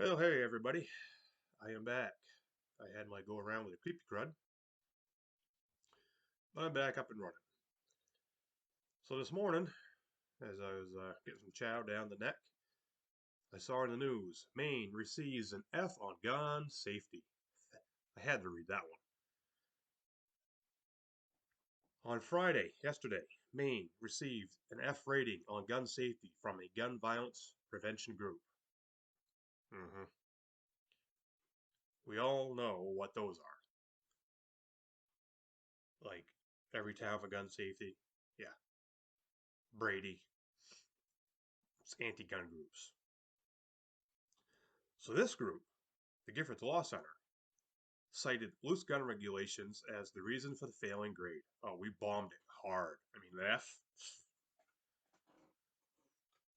Well, hey everybody, I am back. I had my go around with a creepy crud, but I'm back up and running. So this morning, as I was getting some chow down the neck, I saw in the news, Maine receives an F on gun safety. I had to read that one. On Friday, yesterday, Maine received an F rating on gun safety from a gun violence prevention group. Mm-hmm. We all know what those are. Like every town for gun safety. Yeah. Brady. It's anti-gun groups. So this group, the Giffords Law Center, cited loose gun regulations as the reason for the failing grade. Oh, we bombed it hard. I mean, the F.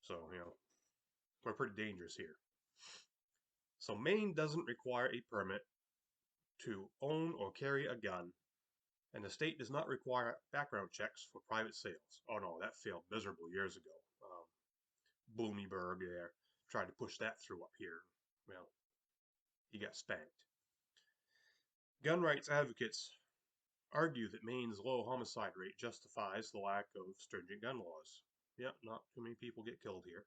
So, we're pretty dangerous here. So Maine doesn't require a permit to own or carry a gun, and the state does not require background checks for private sales. Oh no, that failed miserably years ago. Bloomberg there tried to push that through up here. Well, he got spanked. Gun rights advocates argue that Maine's low homicide rate justifies the lack of stringent gun laws. Yep, not too many people get killed here.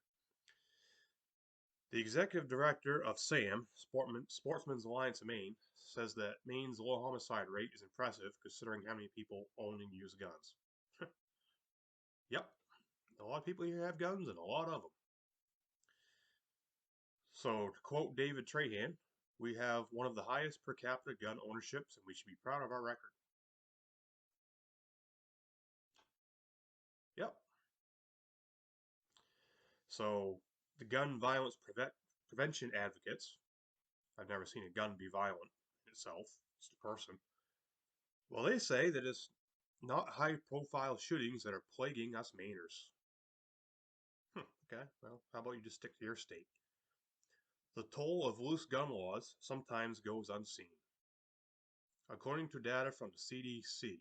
The executive director of SAM, Sportsmen's Alliance of Maine, says that Maine's low homicide rate is impressive considering how many people own and use guns. Yep, a lot of people here have guns and a lot of them. So, to quote David Trahan, we have one of the highest per capita gun ownerships and we should be proud of our record. Yep. So, the gun violence prevention advocates, I've never seen a gun be violent itself, it's the person. Well, they say that it's not high-profile shootings that are plaguing us Mainers. Okay, well, how about you just stick to your state? The toll of loose gun laws sometimes goes unseen. According to data from the CDC,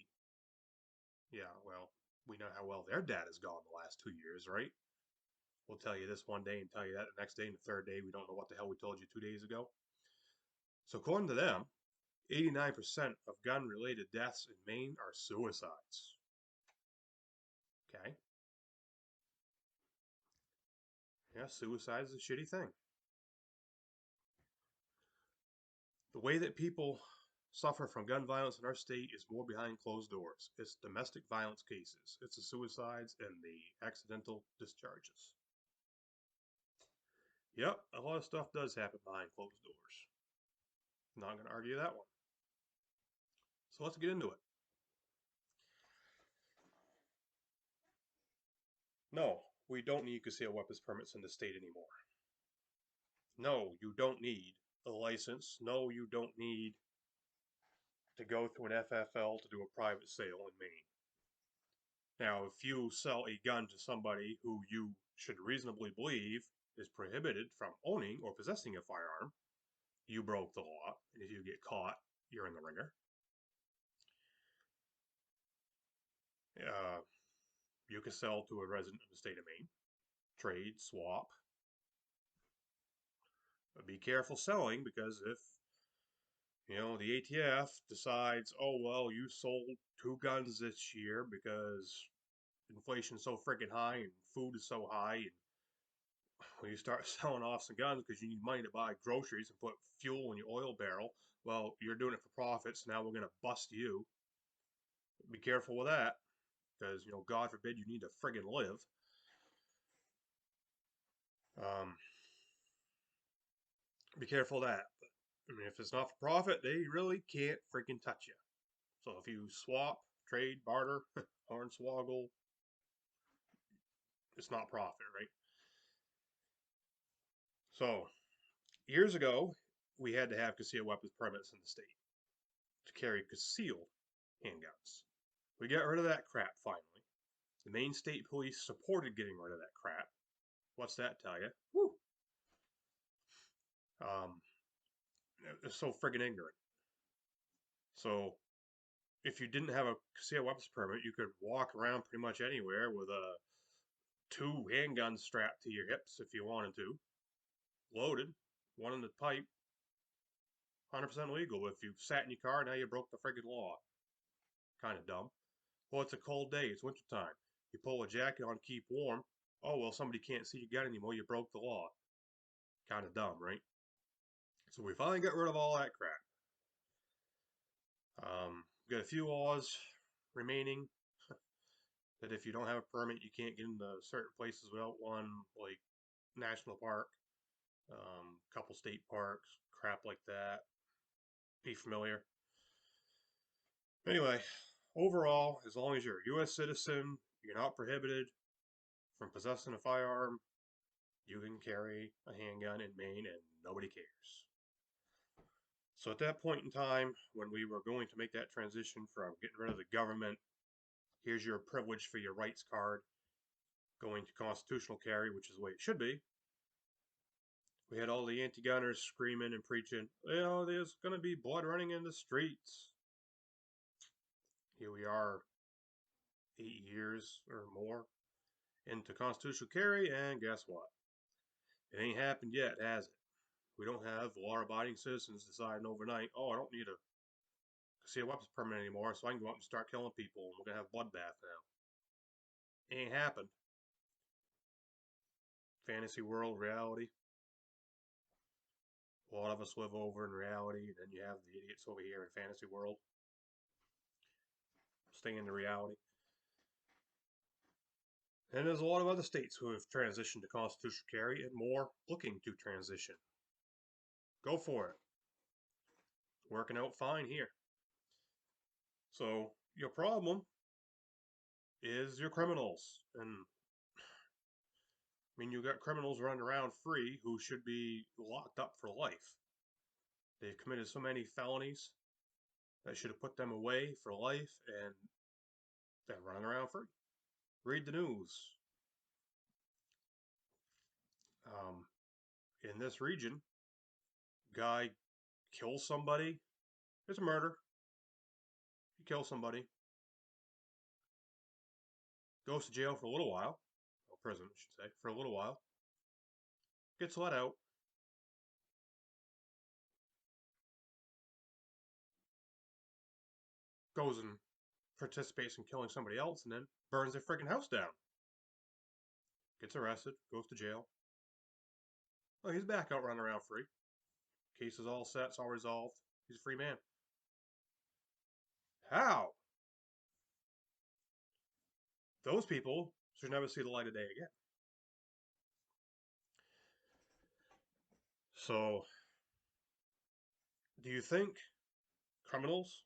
yeah, well, we know how well their data's gone the last 2 years, right? We'll tell you this one day and tell you that the next day, and the third day we don't know what the hell we told you 2 days ago. So according to them, 89% of gun-related deaths in Maine are suicides. Okay? Yeah, suicide is a shitty thing. The way that people suffer from gun violence in our state is more behind closed doors. It's domestic violence cases. It's the suicides and the accidental discharges. Yep, a lot of stuff does happen behind closed doors. Not going to argue that one. So let's get into it. No, we don't need concealed weapons permits in the state anymore. No, you don't need a license. No, you don't need to go through an FFL to do a private sale in Maine. Now, if you sell a gun to somebody who you should reasonably believe is prohibited from owning or possessing a firearm, you broke the law, and if you get caught, you're in the ringer. Uh, you can sell to a resident of the state of Maine, trade, swap. But be careful selling because if the ATF decides, oh, well, you sold 2 guns this year because inflation's so freaking high and food is so high, and when you start selling off some guns because you need money to buy groceries and put fuel in your oil barrel, well, you're doing it for profits. Now we're going to bust you. Be careful with that because, God forbid you need to friggin' live. Um, be careful of that. But, I mean, if it's not for profit, they really can't freaking touch you. So if you swap, trade, barter, hornswoggle, it's not profit, right? So years ago, we had to have concealed weapons permits in the state to carry concealed handguns. We got rid of that crap finally. The Maine State Police supported getting rid of that crap. What's that tell you? Woo! Um, it's so friggin' ignorant. So if you didn't have a concealed weapons permit, you could walk around pretty much anywhere with 2 handguns strapped to your hips if you wanted to, loaded. one in the pipe, 100% legal. If you sat in your car, now you broke the friggin' law. Kind of dumb. Well, it's a cold day. It's wintertime. You pull a jacket on, keep warm. Oh, well, somebody can't see your gun anymore. You broke the law. Kind of dumb, right? So we finally got rid of all that crap. Got a few laws remaining that if you don't have a permit, you can't get into certain places without one, like national park, couple state parks, crap like that. Be familiar. Anyway, overall, as long as you're a U.S. citizen, you're not prohibited from possessing a firearm, you can carry a handgun in Maine and nobody cares. So at that point in time, when we were going to make that transition from getting rid of the government, here's your privilege for your rights card, going to constitutional carry, which is the way it should be, we had all the anti-gunners screaming and preaching, there's going to be blood running in the streets. Here we are, 8 years or more into constitutional carry, and guess what? It ain't happened yet, has it? We don't have law-abiding citizens deciding overnight, oh, I don't need a concealed weapons permit anymore, so I can go out and start killing people, and we're going to have bloodbath now. It ain't happened. Fantasy world, reality. A lot of us live over in reality, and then you have the idiots over here in fantasy world. Staying in the reality. And there's a lot of other states who have transitioned to constitutional carry and more looking to transition. Go for it. Working out fine here. So your problem is your criminals. And I mean, you got criminals running around free who should be locked up for life. They've committed so many felonies that should have put them away for life, and they're running around free. Read the news. In this region, guy kills somebody. It's a murder. He kills somebody. Goes to jail for a little while. Or prison, I should say. For a little while. Gets let out. Goes and participates in killing somebody else, and then burns their freaking house down. Gets arrested. Goes to jail. Oh, he's back out running around free. Case is all set. It's all resolved. He's a free man. How? Those people should never see the light of day again. So, do you think criminals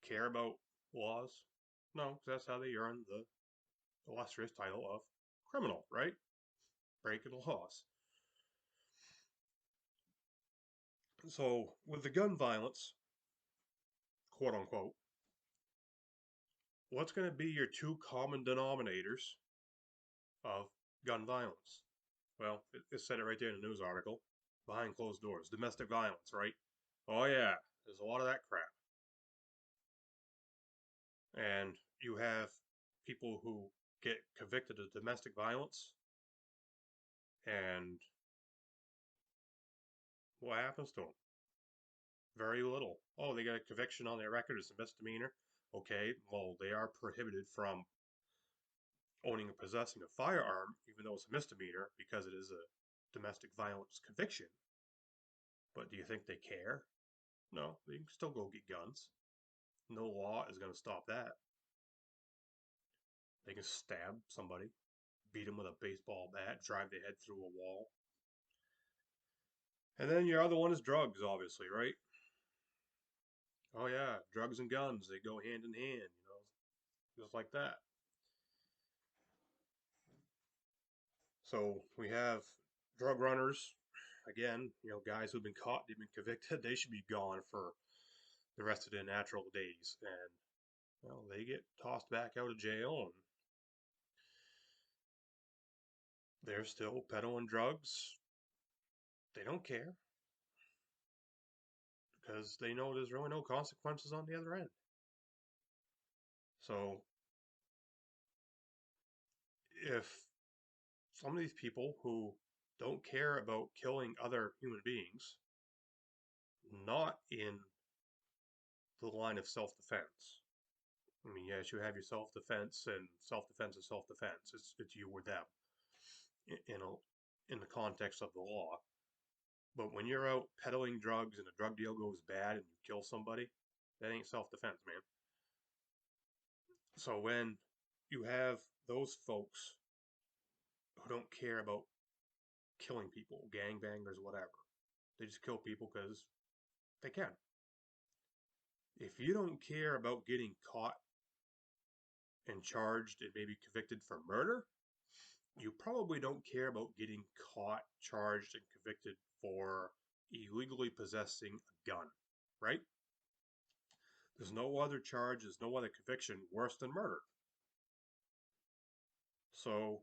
care about laws? No, because that's how they earn the illustrious title of criminal, right? Breaking the laws. So, with the gun violence, quote unquote, what's going to be your two common denominators of gun violence? Well, it said it right there in the news article. Behind closed doors. Domestic violence, right? Oh, yeah. There's a lot of that crap. And you have people who get convicted of domestic violence, and what happens to them? Very little. Oh, they got a conviction on their record as a misdemeanor. Okay, well, they are prohibited from owning and possessing a firearm, even though it's a misdemeanor, because it is a domestic violence conviction. But do you think they care? No, they can still go get guns. No law is going to stop that. They can stab somebody, beat them with a baseball bat, drive their head through a wall. And then your other one is drugs, obviously, right? Oh yeah, drugs and guns, they go hand in hand, just like that. So we have drug runners, again, guys who've been caught, they've been convicted, they should be gone for the rest of their natural days. And they get tossed back out of jail, and they're still peddling drugs. They don't care because they know there's really no consequences on the other end. So if some of these people who don't care about killing other human beings, not in the line of self-defense. I mean, yes, you have your self-defense, and self-defense is self-defense. It's you or them in the context of the law. But when you're out peddling drugs and a drug deal goes bad and you kill somebody, that ain't self-defense, man. So when you have those folks who don't care about killing people, gangbangers, whatever, they just kill people because they can. If you don't care about getting caught and charged and maybe convicted for murder, you probably don't care about getting caught, charged, and convicted for illegally possessing a gun, right? There's no other charge, there's no other conviction worse than murder. So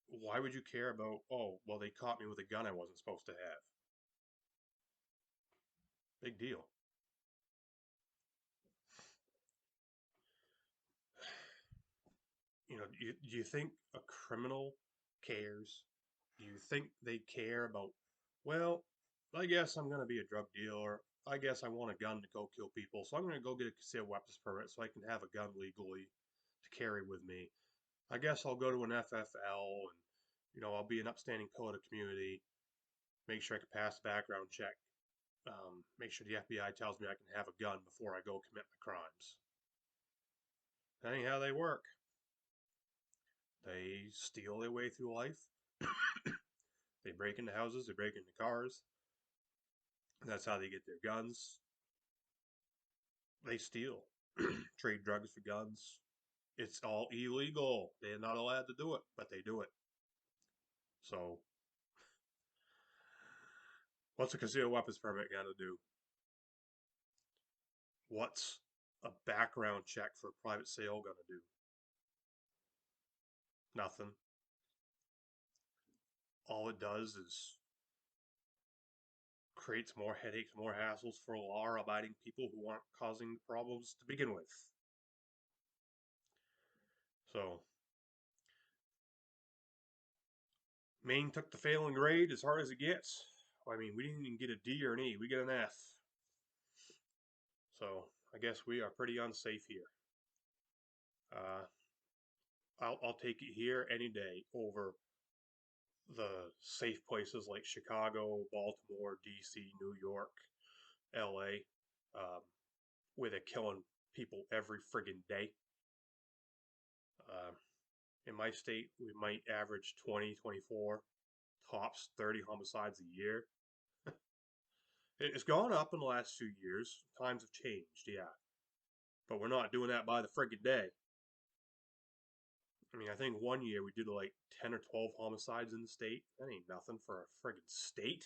why would you care about, oh, well, they caught me with a gun I wasn't supposed to have? Big deal. Do you think a criminal cares? Do you think they care about, well, I guess I'm going to be a drug dealer. I guess I want a gun to go kill people, so I'm going to go get a concealed weapons permit so I can have a gun legally to carry with me. I guess I'll go to an FFL and, I'll be an upstanding pillar of the community, make sure I can pass the background check, make sure the FBI tells me I can have a gun before I go commit my crimes. That ain't how they work. They steal their way through life. They break into houses, they break into cars. That's how they get their guns. They steal, trade drugs for guns. It's all illegal. They're not allowed to do it, but they do it. So, what's a concealed weapons permit got to do? What's a background check for a private sale going to do? Nothing. All it does is creates more headaches, more hassles for law-abiding people who aren't causing problems to begin with. So, Maine took the failing grade as hard as it gets. I mean, we didn't even get a D or an E. We get an F. So, I guess we are pretty unsafe here. I'll take it here any day over the safe places like Chicago, Baltimore, D.C., New York, L.A., where they're killing people every friggin' day. Uh, in my state, we might average 20, 24, tops 30 homicides a year. It's gone up in the last few years. Times have changed, yeah. But we're not doing that by the friggin' day. I mean, I think one year we did like 10 or 12 homicides in the state. That ain't nothing for a friggin' state.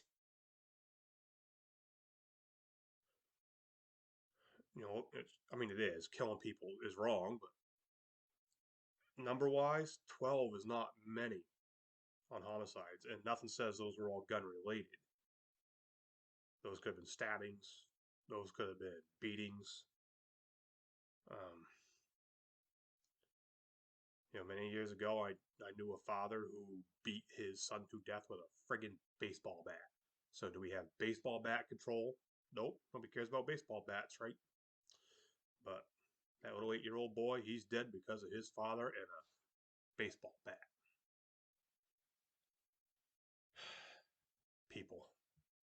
It is. Killing people is wrong, but number-wise, 12 is not many on homicides, and nothing says those were all gun-related. Those could have been stabbings. Those could have been beatings. Um, many years ago, I knew a father who beat his son to death with a friggin' baseball bat. So do we have baseball bat control? Nope. Nobody cares about baseball bats, right? But that little 8-year-old boy, he's dead because of his father and a baseball bat. People.